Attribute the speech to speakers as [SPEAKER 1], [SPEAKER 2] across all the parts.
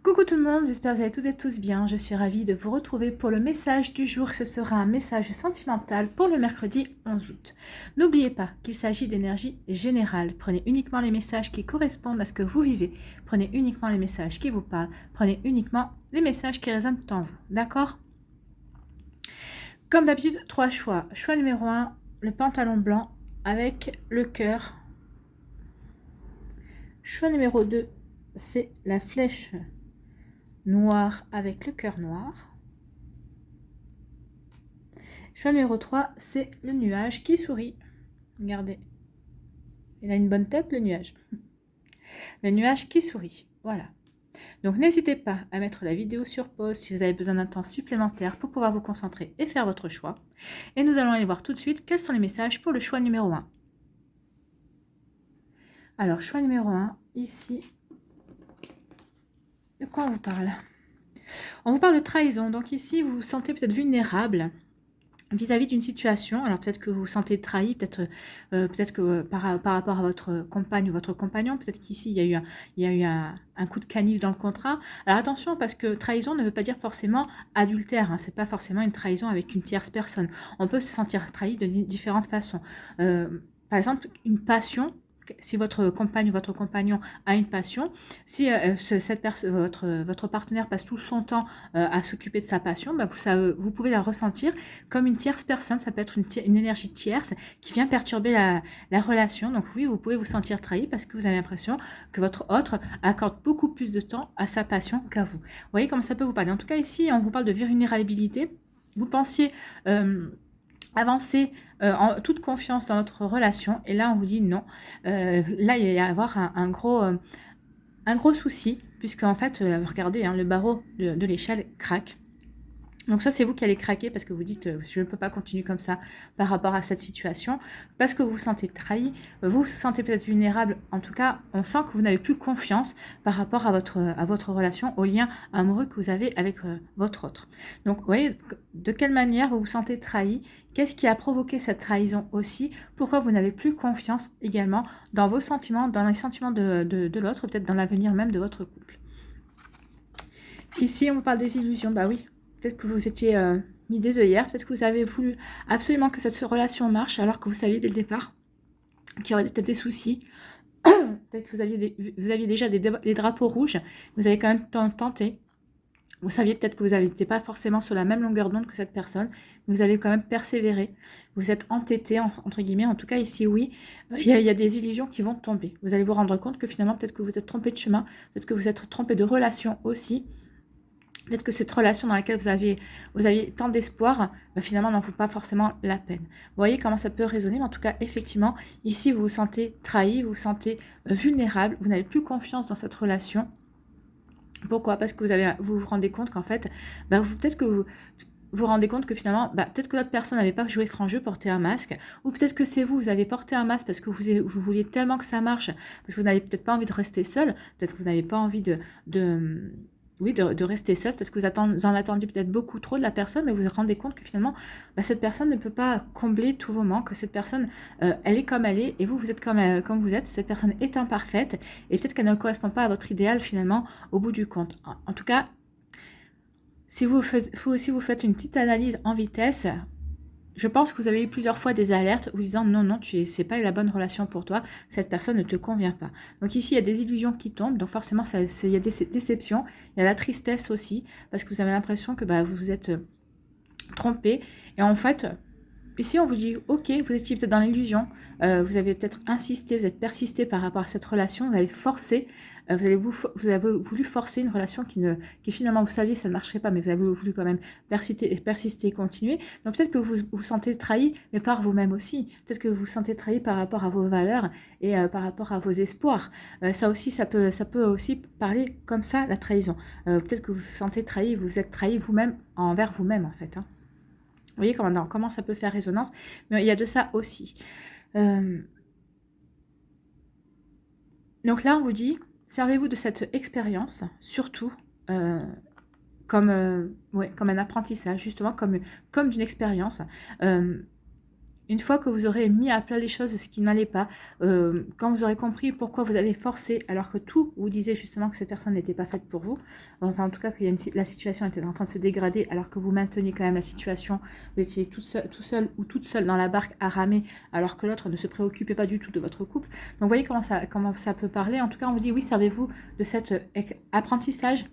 [SPEAKER 1] Coucou tout le monde, j'espère que vous allez toutes et tous bien. Je suis ravie de vous retrouver pour le message du jour. Ce sera un message sentimental pour le mercredi 11 août. N'oubliez pas qu'il s'agit d'énergie générale. Prenez uniquement les messages qui correspondent à ce que vous vivez. Prenez uniquement les messages qui vous parlent. Prenez uniquement les messages qui résonnent en vous. D'accord? Comme d'habitude, 3 choix. Choix numéro 1, le pantalon blanc avec le cœur. Choix numéro 2, c'est la flèche noir avec le cœur noir. Choix numéro 3, c'est le nuage qui sourit. Regardez. Il a une bonne tête, le nuage. Le nuage qui sourit. Voilà. Donc, n'hésitez pas à mettre la vidéo sur pause si vous avez besoin d'un temps supplémentaire pour pouvoir vous concentrer et faire votre choix. Et nous allons aller voir tout de suite quels sont les messages pour le choix numéro 1. Alors, choix numéro 1, ici. De quoi on vous parle ? On vous parle de trahison. Donc ici, vous vous sentez peut-être vulnérable vis-à-vis d'une situation. Alors peut-être que vous vous sentez trahi, peut-être que par rapport à votre compagne ou votre compagnon, peut-être qu'ici, il y a eu un coup de canif dans le contrat. Alors attention, parce que trahison ne veut pas dire forcément adultère. Hein. Ce n'est pas forcément une trahison avec une tierce personne. On peut se sentir trahi de différentes façons. Par exemple, une passion. Si votre compagne ou votre compagnon a une passion, si votre partenaire passe tout son temps à s'occuper de sa passion, bah, vous pouvez la ressentir comme une tierce personne. Ça peut être une énergie tierce qui vient perturber la relation. Donc oui, vous pouvez vous sentir trahi parce que vous avez l'impression que votre autre accorde beaucoup plus de temps à sa passion qu'à vous. Vous voyez comment ça peut vous parler. En tout cas, ici, on vous parle de vulnérabilité. Vous pensiez... avancer en toute confiance dans votre relation et là on vous dit non. Là il va y avoir un gros souci puisque en fait regardez hein, le barreau de l'échelle craque. Donc soit c'est vous qui allez craquer parce que vous dites je ne peux pas continuer comme ça par rapport à cette situation, parce que vous vous sentez trahi, vous vous sentez peut-être vulnérable, en tout cas on sent que vous n'avez plus confiance par rapport à votre relation, au lien amoureux que vous avez avec votre autre. Donc vous voyez de quelle manière vous vous sentez trahi, qu'est-ce qui a provoqué cette trahison aussi, pourquoi vous n'avez plus confiance également dans vos sentiments, dans les sentiments de l'autre, peut-être dans l'avenir même de votre couple. Ici on parle des illusions, bah oui. Peut-être que vous étiez mis des œillères, peut-être que vous avez voulu absolument que cette relation marche alors que vous saviez dès le départ qu'il y aurait peut-être des soucis. Peut-être que vous aviez déjà des drapeaux rouges, vous avez quand même tenté. Vous saviez peut-être que vous n'étiez pas forcément sur la même longueur d'onde que cette personne, mais vous avez quand même persévéré. Vous êtes entêté, entre guillemets. En tout cas, ici, oui, il y a des illusions qui vont tomber. Vous allez vous rendre compte que finalement, peut-être que vous êtes trompé de chemin, peut-être que vous êtes trompé de relation aussi. Peut-être que cette relation dans laquelle vous aviez tant d'espoir, bah finalement, n'en vaut pas forcément la peine. Vous voyez comment ça peut résonner, mais en tout cas, effectivement, ici, vous vous sentez trahi, vous vous sentez vulnérable, vous n'avez plus confiance dans cette relation. Pourquoi? Parce que vous vous rendez compte qu'en fait, bah peut-être que vous vous rendez compte que finalement, peut-être que l'autre personne n'avait pas joué franc jeu, porté un masque, ou peut-être que c'est vous avez porté un masque parce que vous vouliez tellement que ça marche, parce que vous n'avez peut-être pas envie de rester seul, peut-être que vous n'avez pas envie de rester seul, peut-être que vous en attendiez peut-être beaucoup trop de la personne, mais vous vous rendez compte que finalement, cette personne ne peut pas combler tous vos manques, que cette personne, elle est comme elle est, et vous êtes comme vous êtes, cette personne est imparfaite, et peut-être qu'elle ne correspond pas à votre idéal finalement, au bout du compte. En tout cas, si vous faites une petite analyse en vitesse, je pense que vous avez eu plusieurs fois des alertes vous disant non, c'est pas la bonne relation pour toi, cette personne ne te convient pas. Donc ici, il y a des illusions qui tombent, donc forcément, il y a des déceptions, il y a la tristesse aussi, parce que vous avez l'impression que vous vous êtes trompé. Et en fait, ici, on vous dit, ok, vous étiez peut-être dans l'illusion, vous avez peut-être insisté, vous êtes persisté par rapport à cette relation, vous avez forcé, vous avez voulu forcer une relation qui finalement, vous saviez, ça ne marcherait pas, mais vous avez voulu quand même persister et continuer. Donc peut-être que vous vous sentez trahi, mais par vous-même aussi. Peut-être que vous vous sentez trahi par rapport à vos valeurs et par rapport à vos espoirs. Ça aussi, ça peut aussi parler comme ça, la trahison. Peut-être que vous vous sentez trahi, vous êtes trahi vous-même envers vous-même, en fait. Hein. Vous voyez comment ça peut faire résonance, mais il y a de ça aussi. Donc là, on vous dit, servez-vous de cette expérience, surtout comme un apprentissage, justement, comme d'une expérience. Une fois que vous aurez mis à plat les choses, ce qui n'allait pas, quand vous aurez compris pourquoi vous avez forcé, alors que tout vous disait justement que cette personne n'était pas faite pour vous, enfin en tout cas que la situation était en train de se dégrader, alors que vous mainteniez quand même la situation, vous étiez tout seul ou toute seule dans la barque à ramer, alors que l'autre ne se préoccupait pas du tout de votre couple. Donc vous voyez comment ça peut parler. En tout cas, on vous dit oui, servez-vous de cet apprentissage,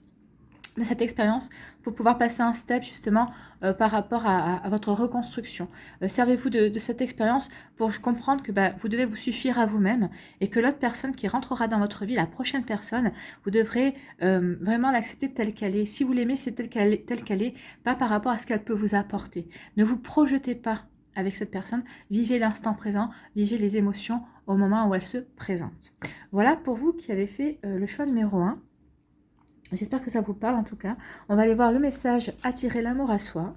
[SPEAKER 1] de cette expérience pour pouvoir passer un step justement par rapport à votre reconstruction. Servez-vous de cette expérience pour comprendre que vous devez vous suffire à vous-même et que l'autre personne qui rentrera dans votre vie, la prochaine personne, vous devrez vraiment l'accepter telle qu'elle est. Si vous l'aimez, c'est telle qu'elle est, pas par rapport à ce qu'elle peut vous apporter. Ne vous projetez pas avec cette personne, vivez l'instant présent, vivez les émotions au moment où elles se présentent. Voilà pour vous qui avez fait le choix numéro 1. J'espère que ça vous parle en tout cas. On va aller voir le message « Attirer l'amour à soi ».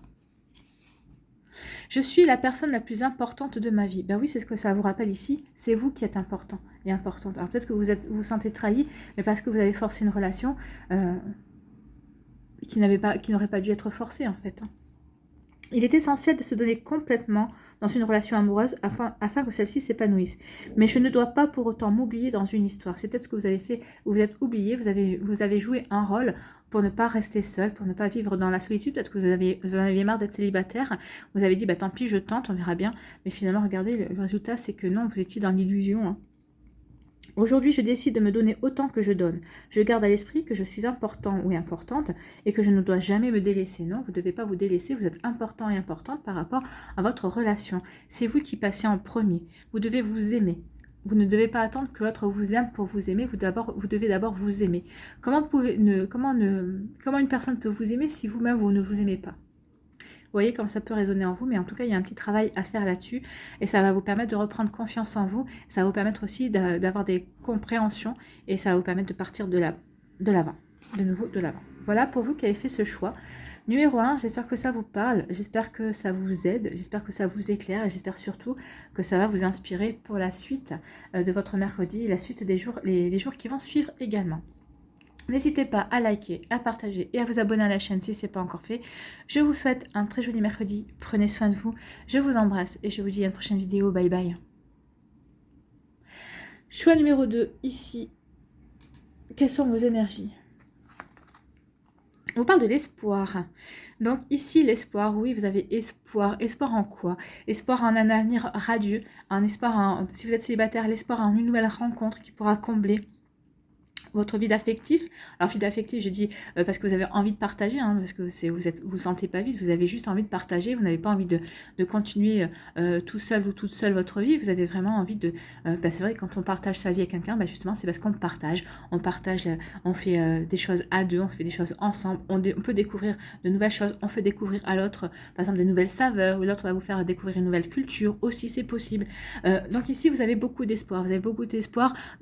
[SPEAKER 1] Je suis la personne la plus importante de ma vie. Ben oui, c'est ce que ça vous rappelle ici. C'est vous qui êtes important et importante. Alors peut-être que vous vous sentez trahi, mais parce que vous avez forcé une relation qui n'aurait pas dû être forcée en fait. Il est essentiel de se donner complètement dans une relation amoureuse afin que celle-ci s'épanouisse. Mais je ne dois pas pour autant m'oublier dans une histoire. C'est peut-être ce que vous avez fait, vous êtes oublié, vous avez joué un rôle pour ne pas rester seul, pour ne pas vivre dans la solitude. Peut-être que vous en aviez marre d'être célibataire. Vous avez dit, tant pis, je tente, on verra bien. Mais finalement, regardez, le résultat, c'est que non, vous étiez dans l'illusion. Hein. Aujourd'hui, je décide de me donner autant que je donne. Je garde à l'esprit que je suis important ou importante et que je ne dois jamais me délaisser. Non, vous ne devez pas vous délaisser, vous êtes important et importante par rapport à votre relation. C'est vous qui passez en premier. Vous devez vous aimer. Vous ne devez pas attendre que l'autre vous aime pour vous aimer. Vous devez d'abord vous aimer. Comment une personne peut vous aimer si vous-même vous ne vous aimez pas ? Vous voyez comment ça peut résonner en vous, mais en tout cas, il y a un petit travail à faire là-dessus et ça va vous permettre de reprendre confiance en vous. Ça va vous permettre aussi d'avoir des compréhensions et ça va vous permettre de partir de l'avant, de nouveau de l'avant. Voilà pour vous qui avez fait ce choix. Numéro 1, j'espère que ça vous parle, j'espère que ça vous aide, j'espère que ça vous éclaire et j'espère surtout que ça va vous inspirer pour la suite de votre mercredi et la suite des jours, les jours qui vont suivre également. N'hésitez pas à liker, à partager et à vous abonner à la chaîne si ce n'est pas encore fait. Je vous souhaite un très joli mercredi. Prenez soin de vous. Je vous embrasse et je vous dis à une prochaine vidéo. Bye bye. Choix numéro 2, ici. Quelles sont vos énergies ? On parle de l'espoir. Donc ici, l'espoir, oui, vous avez espoir. Espoir en quoi ? Espoir en un avenir radieux. Un espoir, si vous êtes célibataire, l'espoir en une nouvelle rencontre qui pourra combler votre vie d'affectif. Alors vie d'affectif, je dis parce que vous avez envie de partager, hein, parce que vous sentez pas vide, vous avez juste envie de partager, vous n'avez pas envie de continuer tout seul ou toute seule votre vie, vous avez vraiment envie de... c'est vrai que quand on partage sa vie avec quelqu'un, justement c'est parce qu'on partage, on fait des choses à deux, on fait des choses ensemble, on peut découvrir de nouvelles choses, on fait découvrir à l'autre par exemple des nouvelles saveurs, ou l'autre va vous faire découvrir une nouvelle culture, aussi c'est possible. Donc ici vous avez beaucoup d'espoir,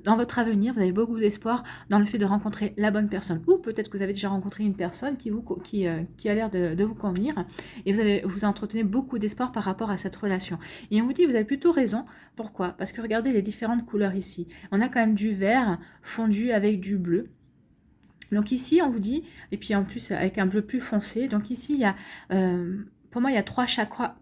[SPEAKER 1] dans votre avenir, vous avez beaucoup d'espoir dans le fait de rencontrer la bonne personne. Ou peut-être que vous avez déjà rencontré une personne qui a l'air de vous convenir et vous entretenez beaucoup d'espoir par rapport à cette relation. Et on vous dit, vous avez plutôt raison. Pourquoi ? Parce que regardez les différentes couleurs ici. On a quand même du vert fondu avec du bleu. Donc ici, on vous dit, et puis en plus avec un bleu plus foncé, donc ici, il y a... pour moi, il y a trois chakras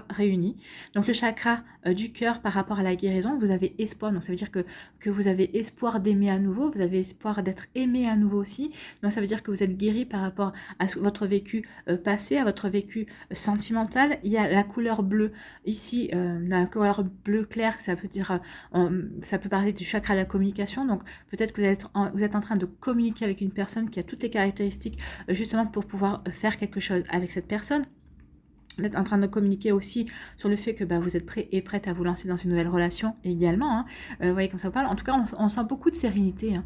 [SPEAKER 1] réunis. Donc, le chakra du cœur par rapport à la guérison, vous avez espoir. Donc, ça veut dire que vous avez espoir d'aimer à nouveau. Vous avez espoir d'être aimé à nouveau aussi. Donc, ça veut dire que vous êtes guéri par rapport à votre vécu passé, à votre vécu sentimental. Il y a la couleur bleue. Ici, la couleur bleu clair, ça peut dire, ça peut parler du chakra de la communication. Donc, peut-être que vous êtes en train de communiquer avec une personne qui a toutes les caractéristiques justement pour pouvoir faire quelque chose avec cette personne. Vous êtes en train de communiquer aussi sur le fait que vous êtes prêt et prête à vous lancer dans une nouvelle relation également. Hein. Vous voyez comme ça parle. En tout cas, on sent beaucoup de sérénité. Hein.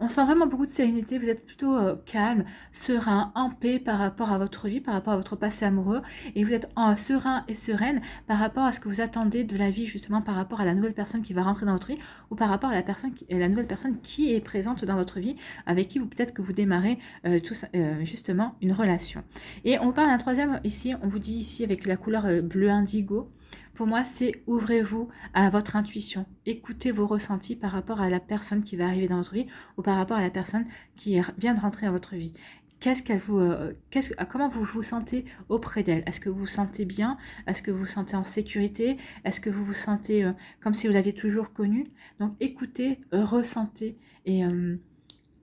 [SPEAKER 1] On sent vraiment beaucoup de sérénité, vous êtes plutôt calme, serein, en paix par rapport à votre vie, par rapport à votre passé amoureux, et vous êtes serein et sereine par rapport à ce que vous attendez de la vie, justement par rapport à la nouvelle personne qui va rentrer dans votre vie, ou par rapport à la nouvelle personne qui est présente dans votre vie, avec qui peut-être que vous démarrez justement une relation. Et on parle d'un troisième ici, on vous dit ici avec la couleur bleu indigo. Pour moi, c'est ouvrez-vous à votre intuition. Écoutez vos ressentis par rapport à la personne qui va arriver dans votre vie ou par rapport à la personne qui vient de rentrer dans votre vie. comment vous vous sentez auprès d'elle? Est-ce que vous vous sentez bien? Est-ce que vous vous sentez en sécurité? Est-ce que vous vous sentez comme si vous l'aviez toujours connue? Donc écoutez, ressentez et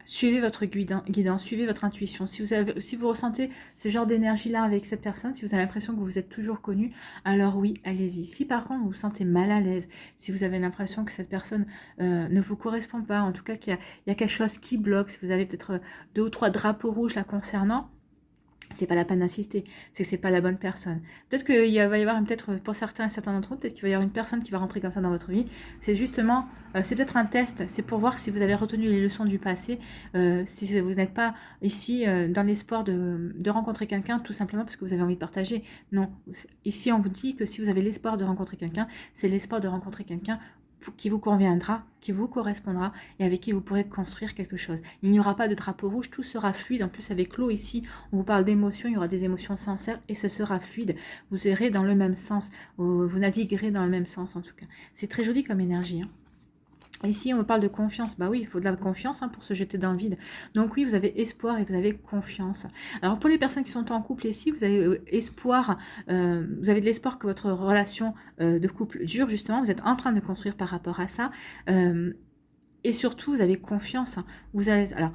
[SPEAKER 1] suivez votre guidance, suivez votre intuition. Si vous ressentez ce genre d'énergie-là avec cette personne, si vous avez l'impression que vous êtes toujours connu, alors oui, allez-y. Si par contre vous vous sentez mal à l'aise, si vous avez l'impression que cette personne ne vous correspond pas, en tout cas qu'il y a quelque chose qui bloque, si vous avez peut-être 2 ou 3 drapeaux rouges la concernant, c'est pas la peine d'insister, c'est que c'est pas la bonne personne. Peut-être qu'il va y avoir, peut-être pour certains d'entre vous, peut-être qu'il va y avoir une personne qui va rentrer comme ça dans votre vie. C'est justement, c'est peut-être un test, c'est pour voir si vous avez retenu les leçons du passé, si vous n'êtes pas ici dans l'espoir de rencontrer quelqu'un tout simplement parce que vous avez envie de partager. Non, ici on vous dit que si vous avez l'espoir de rencontrer quelqu'un, c'est l'espoir de rencontrer quelqu'un qui vous conviendra, qui vous correspondra et avec qui vous pourrez construire quelque chose. Il n'y aura pas de drapeau rouge, tout sera fluide. En plus, avec l'eau ici, on vous parle d'émotions, il y aura des émotions sincères et ce sera fluide. Vous irez dans le même sens, vous naviguerez dans le même sens en tout cas. C'est très joli comme énergie. Hein. Ici, on me parle de confiance. Bah oui, il faut de la confiance pour se jeter dans le vide. Donc oui, vous avez espoir et vous avez confiance. Alors pour les personnes qui sont en couple ici, vous avez espoir, vous avez de l'espoir que votre relation de couple dure justement. Vous êtes en train de construire par rapport à ça. Et surtout, vous avez confiance. Vous avez, alors,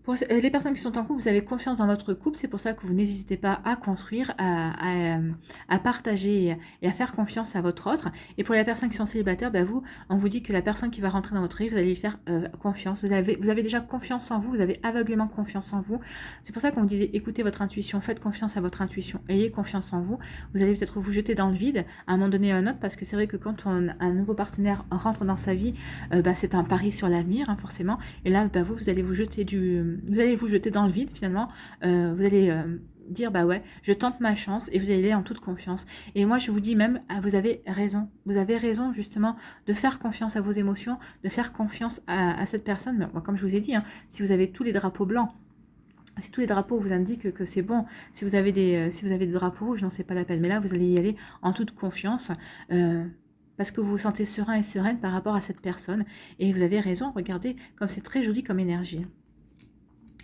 [SPEAKER 1] pour les personnes qui sont en couple, vous avez confiance dans votre couple, c'est pour ça que vous n'hésitez pas à construire, à partager et à faire confiance à votre autre. Et pour les personnes qui sont célibataires, bah vous, on vous dit que la personne qui va rentrer dans votre vie, vous allez lui faire confiance. Vous avez déjà confiance en vous, vous avez aveuglément confiance en vous. C'est pour ça qu'on vous disait, écoutez votre intuition, faites confiance à votre intuition, ayez confiance en vous. Vous allez peut-être vous jeter dans le vide à un moment donné ou à un autre, parce que c'est vrai que quand un nouveau partenaire rentre dans sa vie, c'est un pari sur l'avenir, hein, forcément. Et là, vous allez vous jeter dans le vide finalement, vous allez dire bah ouais, je tente ma chance et vous allez aller en toute confiance. Et moi je vous dis même, vous avez raison justement de faire confiance à vos émotions, de faire confiance à cette personne. Mais moi, comme je vous ai dit, hein, si vous avez tous les drapeaux blancs, si tous les drapeaux vous indiquent que c'est bon, si vous avez des drapeaux rouges, non c'est pas la peine. Mais là vous allez y aller en toute confiance. Parce que vous vous sentez serein et sereine par rapport à cette personne. Et vous avez raison, regardez comme c'est très joli comme énergie.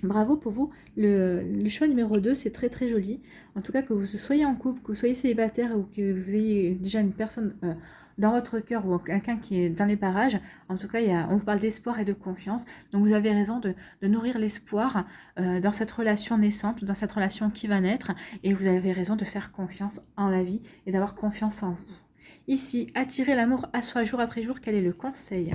[SPEAKER 1] Bravo pour vous, le choix numéro 2, c'est très très joli. En tout cas, que vous soyez en couple, que vous soyez célibataire ou que vous ayez déjà une personne dans votre cœur ou quelqu'un qui est dans les parages, en tout cas, on vous parle d'espoir et de confiance. Donc vous avez raison de nourrir l'espoir dans cette relation naissante, dans cette relation qui va naître. Et vous avez raison de faire confiance en la vie et d'avoir confiance en vous. Ici, attirer l'amour à soi jour après jour, quel est le conseil ?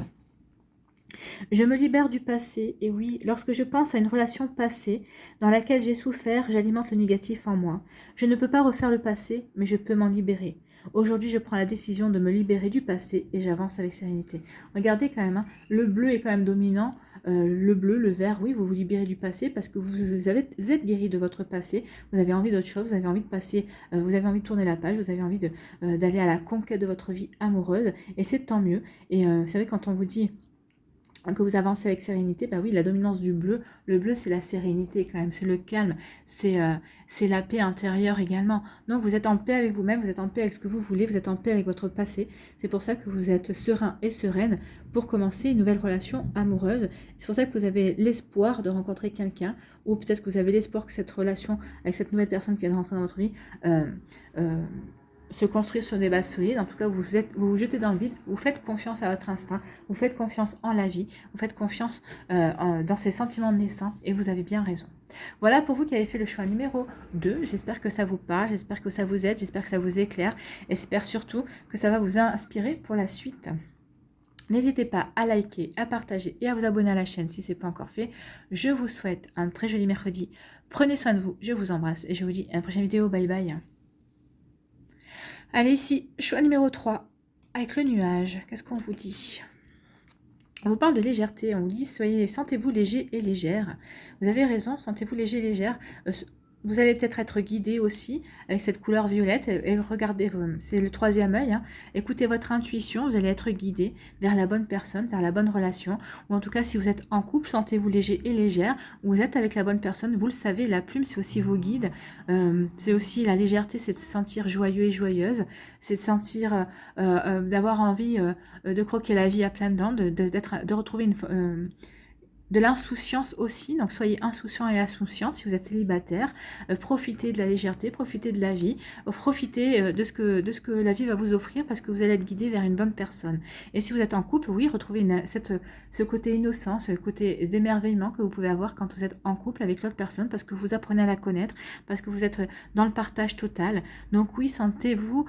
[SPEAKER 1] Je me libère du passé, et oui, lorsque je pense à une relation passée dans laquelle j'ai souffert, j'alimente le négatif en moi. Je ne peux pas refaire le passé, mais je peux m'en libérer. Aujourd'hui, je prends la décision de me libérer du passé et j'avance avec sérénité. Regardez quand même, hein, le bleu est quand même dominant. Le bleu, le vert, oui, vous vous libérez du passé parce que vous êtes guéri de votre passé. Vous avez envie d'autre chose, vous avez envie de passer, vous avez envie de tourner la page, vous avez envie d'aller à la conquête de votre vie amoureuse. Et c'est tant mieux. Et vous savez, quand on vous dit que vous avancez avec sérénité, bah oui, la dominance du bleu, le bleu c'est la sérénité quand même, c'est le calme, c'est la paix intérieure également. Donc vous êtes en paix avec vous-même, vous êtes en paix avec ce que vous voulez, vous êtes en paix avec votre passé. C'est pour ça que vous êtes serein et sereine pour commencer une nouvelle relation amoureuse. C'est pour ça que vous avez l'espoir de rencontrer quelqu'un, ou peut-être que vous avez l'espoir que cette relation avec cette nouvelle personne qui vient de rentrer dans votre vie se construire sur des bases solides. En tout cas, vous vous jetez dans le vide, vous faites confiance à votre instinct, vous faites confiance en la vie, vous faites confiance dans ces sentiments naissants et vous avez bien raison. Voilà pour vous qui avez fait le choix numéro 2. J'espère que ça vous parle, j'espère que ça vous aide, j'espère que ça vous éclaire et j'espère surtout que ça va vous inspirer pour la suite. N'hésitez pas à liker, à partager et à vous abonner à la chaîne si ce n'est pas encore fait. Je vous souhaite un très joli mercredi. Prenez soin de vous, je vous embrasse et je vous dis à la prochaine vidéo. Bye bye. Allez, ici, choix numéro 3, avec le nuage. Qu'est-ce qu'on vous dit ? On vous parle de légèreté, on vous dit, sentez-vous léger et légère. Vous avez raison, sentez-vous léger et légère. Vous allez peut-être être guidé aussi avec cette couleur violette. Et regardez, c'est le troisième œil. Hein. Écoutez votre intuition, vous allez être guidé vers la bonne personne, vers la bonne relation. Ou en tout cas, si vous êtes en couple, sentez-vous léger et légère. Vous êtes avec la bonne personne, vous le savez, la plume, c'est aussi vos guides. C'est aussi la légèreté, c'est de se sentir joyeux et joyeuse. C'est de sentir, d'avoir envie de croquer la vie à pleines dents, de retrouver de l'insouciance aussi, donc soyez insouciant et insouciante si vous êtes célibataire, profitez de la légèreté, profitez de la vie, profitez de ce que la vie va vous offrir parce que vous allez être guidé vers une bonne personne. Et si vous êtes en couple, oui, retrouvez ce côté innocent, ce côté d'émerveillement que vous pouvez avoir quand vous êtes en couple avec l'autre personne parce que vous apprenez à la connaître, parce que vous êtes dans le partage total. Donc oui, sentez-vous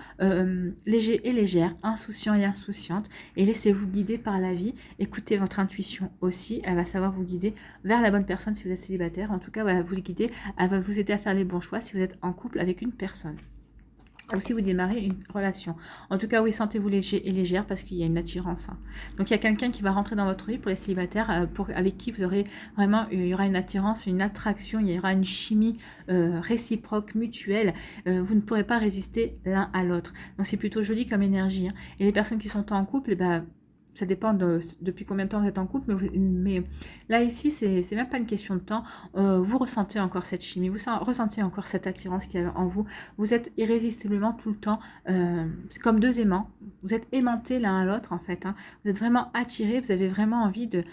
[SPEAKER 1] léger et légère, insouciant et insouciante et laissez-vous guider par la vie. Écoutez votre intuition aussi, elle va savoir vous guider vers la bonne personne si vous êtes célibataire. En tout cas, elle va vous guider, elle va vous aider à faire les bons choix si vous êtes en couple avec une personne. Ou si vous démarrez une relation. En tout cas, oui, sentez-vous léger et légère parce qu'il y a une attirance. Hein. Donc, il y a quelqu'un qui va rentrer dans votre vie pour les célibataires, avec qui vous aurez vraiment, il y aura une attirance, une attraction, il y aura une chimie réciproque, mutuelle. Vous ne pourrez pas résister l'un à l'autre. Donc, c'est plutôt joli comme énergie. Hein. Et les personnes qui sont en couple, ça dépend depuis combien de temps vous êtes en couple, mais là ici, c'est même pas une question de temps. Vous ressentez encore cette chimie, vous ressentez encore cette attirance qu'il y a en vous. Vous êtes irrésistiblement tout le temps, c'est comme deux aimants. Vous êtes aimantés l'un à l'autre en fait. Hein. Vous êtes vraiment attirés, vous avez vraiment envie de...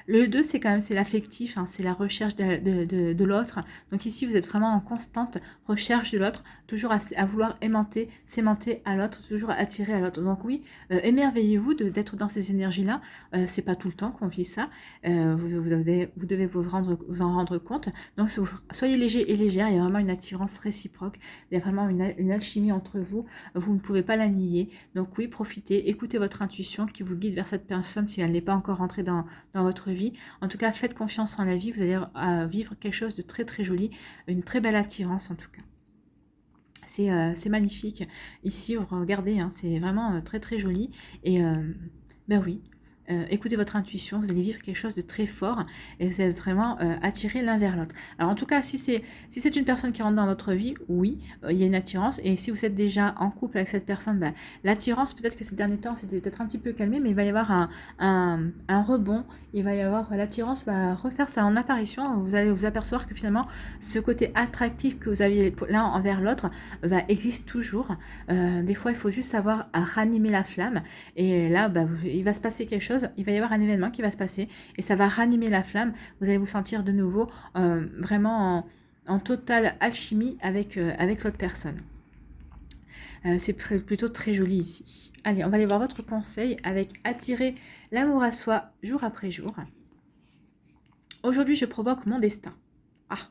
[SPEAKER 1] Le 2, c'est quand même, c'est l'affectif, hein, c'est la recherche de l'autre. Donc ici, vous êtes vraiment en constante recherche de l'autre, toujours à vouloir aimanter, s'aimanter à l'autre, toujours attirer à l'autre. Donc oui, émerveillez-vous d'être dans ces énergies-là. C'est pas tout le temps qu'on vit ça. Vous devez vous en rendre compte. Donc soyez léger et légère, il y a vraiment une attirance réciproque. Il y a vraiment une alchimie entre vous. Vous ne pouvez pas la nier. Donc oui, profitez, écoutez votre intuition qui vous guide vers cette personne si elle n'est pas encore rentrée dans votre vie. En tout cas, faites confiance en la vie. Vous allez vivre quelque chose de très très joli, une très belle attirance en tout cas. C'est magnifique. Ici, regardez, hein, c'est vraiment très très joli. Et ben oui, écoutez votre intuition, vous allez vivre quelque chose de très fort et vous êtes vraiment attirés l'un vers l'autre. Alors en tout cas, si c'est une personne qui rentre dans votre vie, oui, il y a une attirance. Et si vous êtes déjà en couple avec cette personne, l'attirance, peut-être que ces derniers temps, c'était peut-être un petit peu calmé, mais il va y avoir un rebond. Il va y avoir, l'attirance va refaire ça en apparition. Vous allez vous apercevoir que finalement, ce côté attractif que vous aviez l'un envers l'autre existe toujours. Des fois, il faut juste savoir ranimer la flamme. Et là, il va se passer quelque chose. Il va y avoir un événement qui va se passer et ça va ranimer la flamme. Vous allez vous sentir de nouveau vraiment en totale alchimie avec l'autre personne. C'est plutôt très joli ici. Allez, on va aller voir votre conseil avec attirer l'amour à soi jour après jour. Aujourd'hui, je provoque mon destin. Ah,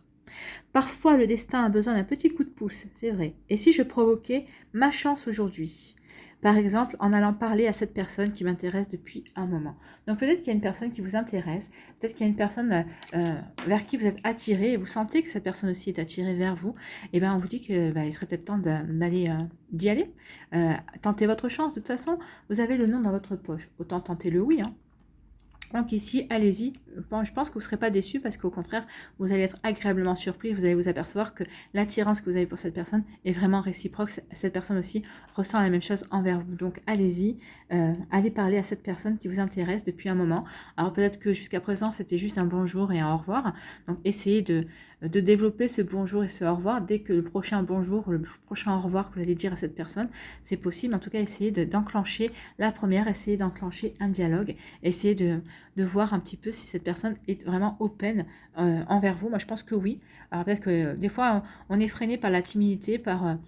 [SPEAKER 1] parfois le destin a besoin d'un petit coup de pouce, c'est vrai. Et si je provoquais ma chance aujourd'hui ? Par exemple, en allant parler à cette personne qui m'intéresse depuis un moment. Donc peut-être qu'il y a une personne qui vous intéresse, peut-être qu'il y a une personne vers qui vous êtes attiré et vous sentez que cette personne aussi est attirée vers vous. Et bien on vous dit qu'il serait peut-être temps d'y aller. Tentez votre chance. De toute façon, vous avez le nom dans votre poche. Autant tenter le oui, hein. Donc ici, allez-y. Bon, je pense que vous ne serez pas déçus parce qu'au contraire, vous allez être agréablement surpris. Vous allez vous apercevoir que l'attirance que vous avez pour cette personne est vraiment réciproque. Cette personne aussi ressent la même chose envers vous. Donc allez-y, allez parler à cette personne qui vous intéresse depuis un moment. Alors peut-être que jusqu'à présent, c'était juste un bonjour et un au revoir. Donc essayez de développer ce bonjour et ce au revoir dès que le prochain bonjour ou le prochain au revoir que vous allez dire à cette personne, c'est possible. En tout cas, essayez d'enclencher la première, essayez d'enclencher un dialogue, essayez de voir un petit peu si cette personne est vraiment open envers vous. Moi, je pense que oui. Alors peut-être que des fois, on est freiné par la timidité, par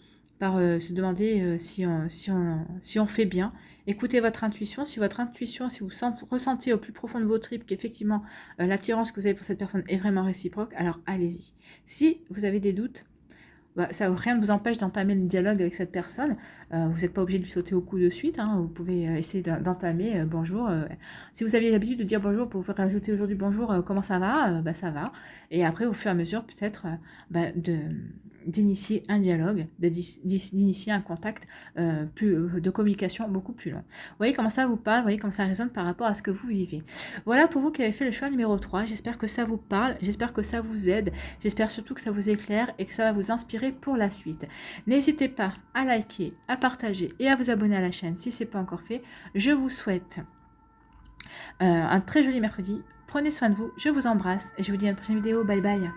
[SPEAKER 1] se demander si on fait bien. Écoutez votre intuition. Si votre intuition, si vous ressentez au plus profond de vos tripes qu'effectivement l'attirance que vous avez pour cette personne est vraiment réciproque, alors allez-y. Si vous avez des doutes, rien ne vous empêche d'entamer le dialogue avec cette personne. Vous n'êtes pas obligé de lui sauter au cou de suite. Hein. Vous pouvez essayer d'entamer bonjour. Si vous aviez l'habitude de dire bonjour, vous pouvez rajouter aujourd'hui bonjour, comment ça va ça va. Et après, au fur et à mesure, peut-être d'initier un dialogue, d'initier un contact de communication beaucoup plus long. Vous voyez comment ça vous parle, vous voyez comment ça résonne par rapport à ce que vous vivez. Voilà pour vous qui avez fait le choix numéro 3. J'espère que ça vous parle, j'espère que ça vous aide, j'espère surtout que ça vous éclaire et que ça va vous inspirer pour la suite. N'hésitez pas à liker, à partager et à vous abonner à la chaîne si ce n'est pas encore fait. Je vous souhaite un très joli mercredi. Prenez soin de vous, je vous embrasse et je vous dis à une prochaine vidéo. Bye bye.